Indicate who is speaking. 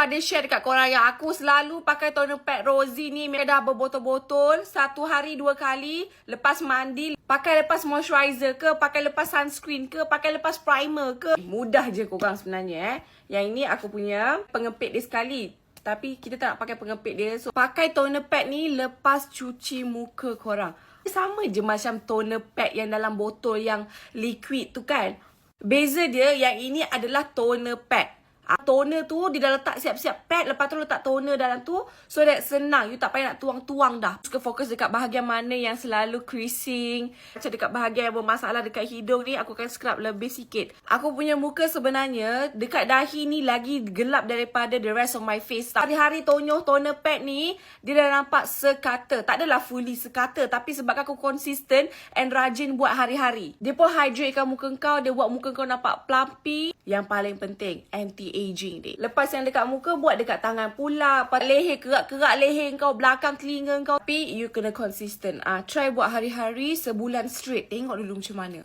Speaker 1: ada share dekat korang yang aku selalu pakai toner pad Rosy ni. Dah berbotol-botol. 1 hari 2 kali. Lepas mandi. Pakai lepas moisturizer ke. Pakai lepas sunscreen ke. Pakai lepas primer ke. Mudah je korang sebenarnya Yang ini aku punya pengepit dia sekali. Tapi kita tak nak pakai pengepit dia. So pakai toner pad ni lepas cuci muka korang. Sama je macam toner pad yang dalam botol yang liquid tu kan. Beza dia yang ini adalah toner pad. Toner tu dia dah letak siap-siap pad. Lepas tu letak toner dalam tu. So that senang. You tak payah nak tuang-tuang dah. Suka fokus dekat bahagian mana yang selalu creasing. Macam dekat bahagian yang bermasalah dekat hidung ni. Aku akan scrub lebih sikit. Aku punya muka sebenarnya dekat dahi ni lagi gelap daripada the rest of my face. Hari-hari tonyoh toner pad ni. Dia dah nampak sekata. Tak adalah fully sekata. Tapi sebab aku konsisten and rajin buat hari-hari. Dia pun hydratekan muka kau. Dia buat muka kau nampak plumpy. Yang paling penting, anti-aging dia. Lepas yang dekat muka, buat dekat tangan pula. Leher, kerak-kerak leher kau, belakang telinga kau. Tapi, you kena konsisten. Try buat hari-hari, sebulan straight. Tengok dulu macam mana.